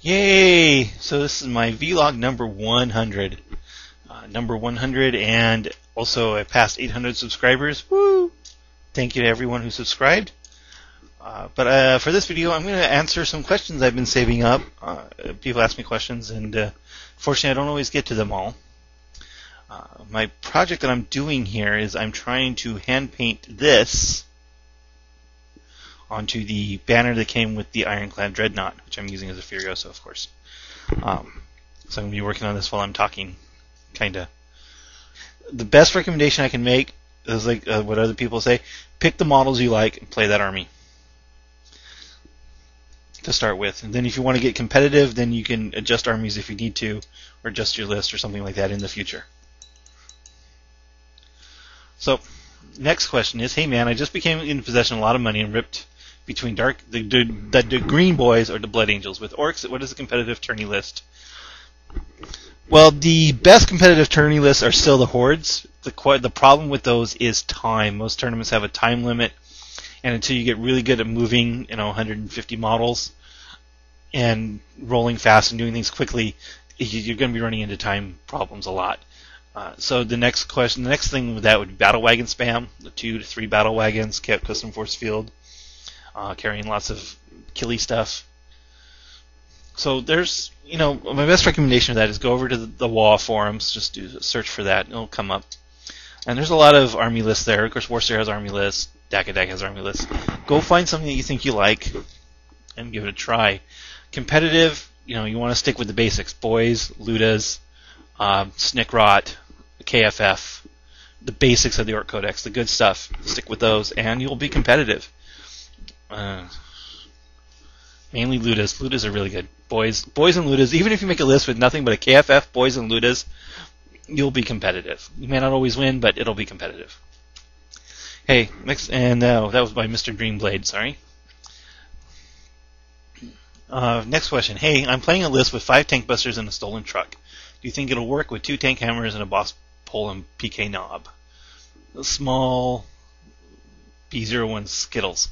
Yay! So this is my vlog number 100. Number 100, and also I passed 800 subscribers. Woo! Thank you to everyone who subscribed. But for this video, I'm going to answer some questions I've been saving up. People ask me questions, and fortunately I don't always get to them all. My project that I'm doing here is I'm trying to hand paint this onto the banner that came with the Ironclad Dreadnought, which I'm using as a Furiosa, of course. So I'm going to be working on this while I'm talking, kinda. The best recommendation I can make is like what other people say: pick the models you like and play that army to start with. And then if you want to get competitive, then you can adjust armies if you need to, or adjust your list or something like that in the future. So, next question is, hey man, I just became in possession of a lot of money and ripped between the green boys or the Blood Angels. With orcs, what is the competitive tourney list? Well, the best competitive tourney lists are still the hordes. The problem with those is time. Most tournaments have a time limit, and until you get really good at moving, 150 models and rolling fast and doing things quickly, you're going to be running into time problems a lot. So the next thing with that would be battle wagon spam. The 2 to 3 battle wagons, kept custom force field, carrying lots of killy stuff. So there's, my best recommendation of that is go over to the WoW forums, just do a search for that, and it'll come up. And there's a lot of army lists there. Of course, Warster has army lists, Dakadak has army lists. Go find something that you think you like and give it a try. Competitive, you want to stick with the basics: boys, ludas, Snickrot, KFF, the basics of the Orc Codex, the good stuff. Stick with those, and you'll be competitive. Mainly ludas. Ludas are really good. Boys and ludas. Even if you make a list with nothing but a KFF, boys and ludas, you'll be competitive. You may not always win, but it'll be competitive. Hey, next, and that was by Mr. Dreamblade. Sorry. Next question. Hey, I'm playing a list with 5 tank busters and a stolen truck. Do you think it'll work with 2 tank hammers and a boss pole and PK knob? A small B01 Skittles.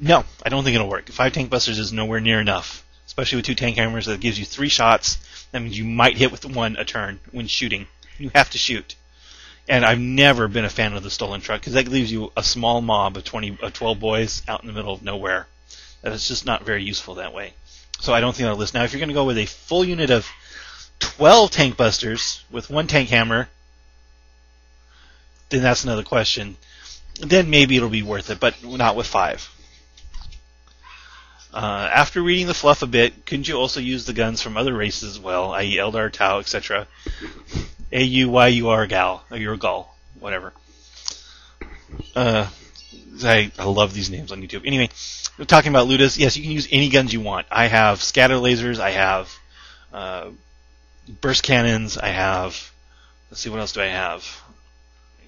No, I don't think it'll work. 5 tank busters is nowhere near enough, especially with 2 tank hammers. That gives you 3 shots. That means you might hit with 1 a turn when shooting. You have to shoot. And I've never been a fan of the stolen truck, because that leaves you a small mob of 12 boys out in the middle of nowhere. That is just not very useful that way. So I don't think that'll list. Now, if you're going to go with a full unit of 12 tank busters with 1 tank hammer, then that's another question. Then maybe it'll be worth it, but not with 5. After reading the fluff a bit, couldn't you also use the guns from other races as well, i.e. Eldar, Tau, etc.? A-U-Y-U-R-Gal, or Urgal, whatever. I love these names on YouTube. Anyway, we're talking about ludas. Yes, you can use any guns you want. I have scatter lasers, I have burst cannons, I have, let's see, what else do I have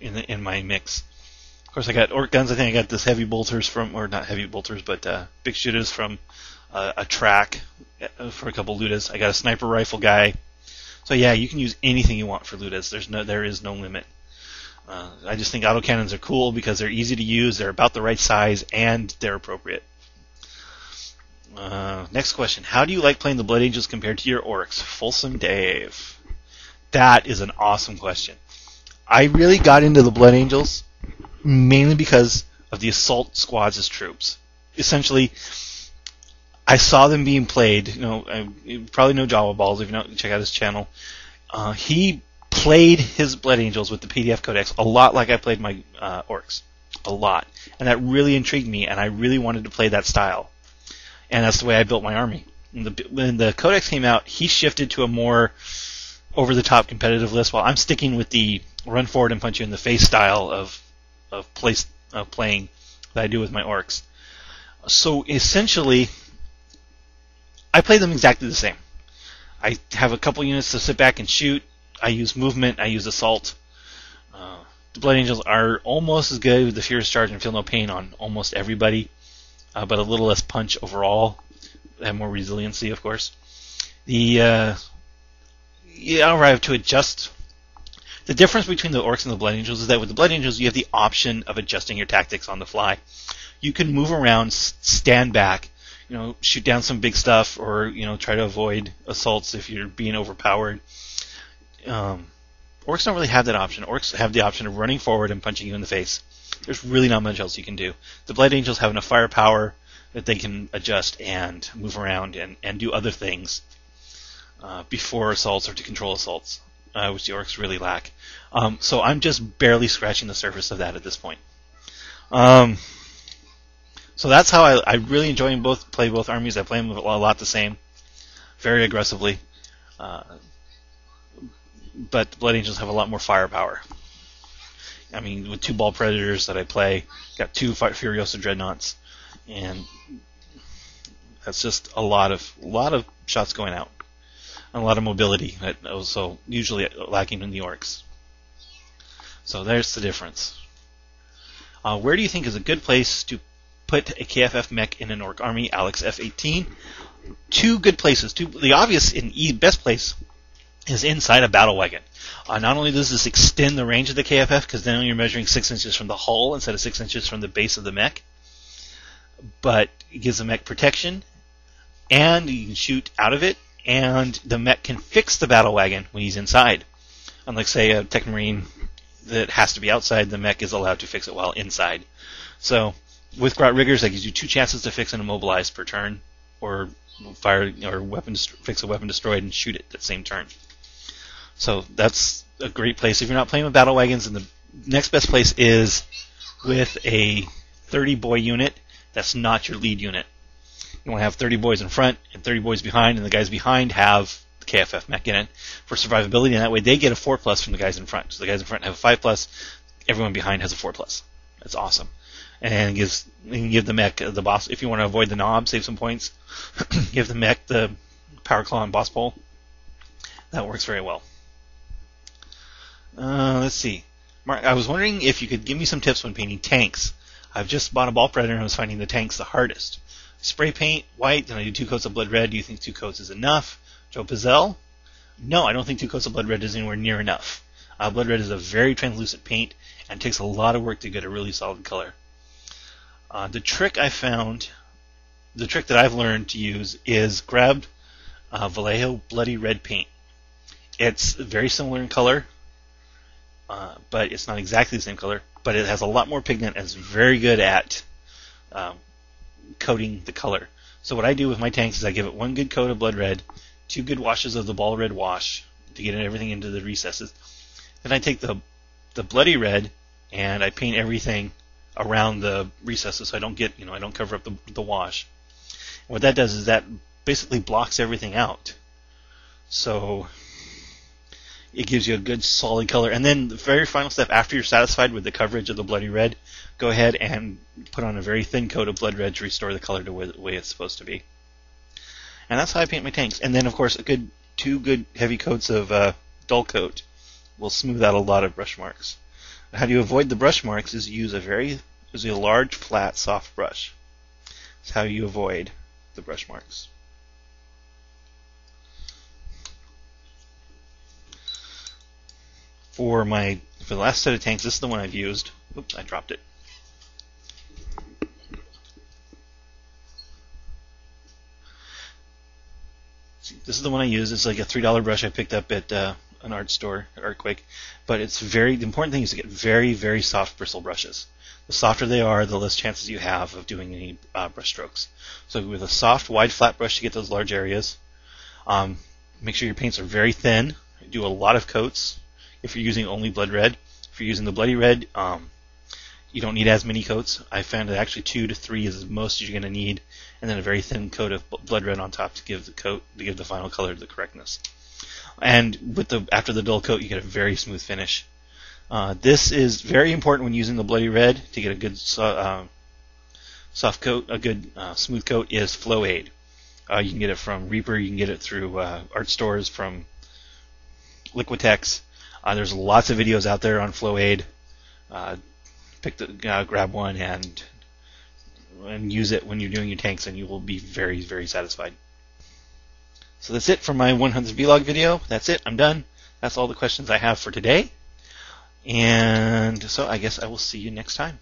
in my mix? Of course, I got orc guns. I think I got this heavy bolters from, or not heavy bolters, but big shooters from a track for a couple ludas. I got a sniper rifle guy. So yeah, you can use anything you want for ludas. There is no limit. I just think autocannons are cool because they're easy to use, they're about the right size, and they're appropriate. Next question. How do you like playing the Blood Angels compared to your orcs? Folsom Dave. That is an awesome question. I really got into the Blood Angels mainly because of the assault squads as troops. Essentially, I saw them being played. You probably know Java Balls if you don't check out his channel. He played his Blood Angels with the PDF Codex a lot like I played my orcs. A lot. And that really intrigued me, and I really wanted to play that style. And that's the way I built my army. When the Codex came out, he shifted to a more over-the-top competitive list, while I'm sticking with the run forward and punch you in the face style of playing that I do with my orcs. So essentially, I play them exactly the same. I have a couple units to sit back and shoot. I use movement. I use assault. The Blood Angels are almost as good with the Furious Charge and Feel No Pain on almost everybody, but a little less punch overall. They have more resiliency, of course. I'll arrive to adjust. The difference between the orcs and the Blood Angels is that with the Blood Angels, you have the option of adjusting your tactics on the fly. You can move around, stand back, shoot down some big stuff, or try to avoid assaults if you're being overpowered. Orcs don't really have that option. Orcs have the option of running forward and punching you in the face. There's really not much else you can do. The Blood Angels have enough firepower that they can adjust and move around and do other things before assaults or to control assaults, which the Orcs really lack. So I'm just barely scratching the surface of that at this point. So that's how I really enjoy play both armies. I play them a lot the same, very aggressively. But the Blood Angels have a lot more firepower. I mean, with 2 Ball Predators that I play, got 2 Furiosa Dreadnoughts, and that's just a lot of shots going out, and a lot of mobility that also usually lacking in the Orcs. So there's the difference. Where do you think is a good place to put a KFF mech in an Orc army? Alex F18. 2 good places. The obvious and best place is inside a battle wagon. Not only does this extend the range of the KFF, because then you're measuring 6 inches from the hull instead of 6 inches from the base of the mech, but it gives the mech protection, and you can shoot out of it, and the mech can fix the battle wagon when he's inside. Unlike, say, a Tech Marine that has to be outside, the mech is allowed to fix it while inside. So with Grot Riggers, that gives you 2 chances to fix and immobilize per turn, or fire or fix a weapon destroyed and shoot it that same turn. So that's a great place if you're not playing with battle wagons. And the next best place is with a 30 boy unit that's not your lead unit. You want to have 30 boys in front and 30 boys behind, and the guys behind have the KFF mech in it for survivability, and that way they get a 4+ from the guys in front. So the guys in front have a 5+, everyone behind has a 4+. That's awesome. And you can give the mech the boss, if you want to avoid the knob, save some points, give the mech the power claw and boss pole. That works very well. Let's see. Mark, I was wondering if you could give me some tips when painting tanks. I've just bought a Ball Predator and I was finding the tanks the hardest. Spray paint white, then I do 2 coats of blood red. Do you think 2 coats is enough? Joe Pizzell? No, I don't think 2 coats of blood red is anywhere near enough. Blood red is a very translucent paint and takes a lot of work to get a really solid color. The trick that I've learned to use is grab Vallejo Bloody Red paint. It's very similar in color, but it's not exactly the same color, but it has a lot more pigment and it's very good at coating the color. So what I do with my tanks is I give it 1 good coat of blood red, 2 good washes of the ball red wash to get everything into the recesses. Then I take the bloody red and I paint everything around the recesses so I don't cover up the wash. And what that does is that basically blocks everything out. So it gives you a good solid color. And then the very final step, after you're satisfied with the coverage of the bloody red, go ahead and put on a very thin coat of blood red to restore the color to the way it's supposed to be. And that's how I paint my tanks. And then, of course, 2 good heavy coats of dull coat will smooth out a lot of brush marks. How do you avoid the brush marks is use a large, flat, soft brush. That's how you avoid the brush marks. For the last set of tanks, this is the one I've used. Oops, I dropped it. This is the one I use. It's like a $3 brush I picked up at an art store at Artquake. But the important thing is to get very, very soft bristle brushes. The softer they are, the less chances you have of doing any brush strokes. So with a soft, wide, flat brush to get those large areas, make sure your paints are very thin. Do a lot of coats if you're using only blood red. If you're using the bloody red, you don't need as many coats. I found that actually 2 to 3 is the most you're going to need, and then a very thin coat of blood red on top to give the final color the correctness. And after the dull coat, you get a very smooth finish. This is very important when using the bloody red to get a good soft coat. A good smooth coat is Flow Aid. You can get it from Reaper. You can get it through art stores from Liquitex. There's lots of videos out there on Flow Aid. Grab one and use it when you're doing your tanks, and you will be very, very satisfied. So that's it for my 100th vlog video. That's it. I'm done. That's all the questions I have for today. And so I guess I will see you next time.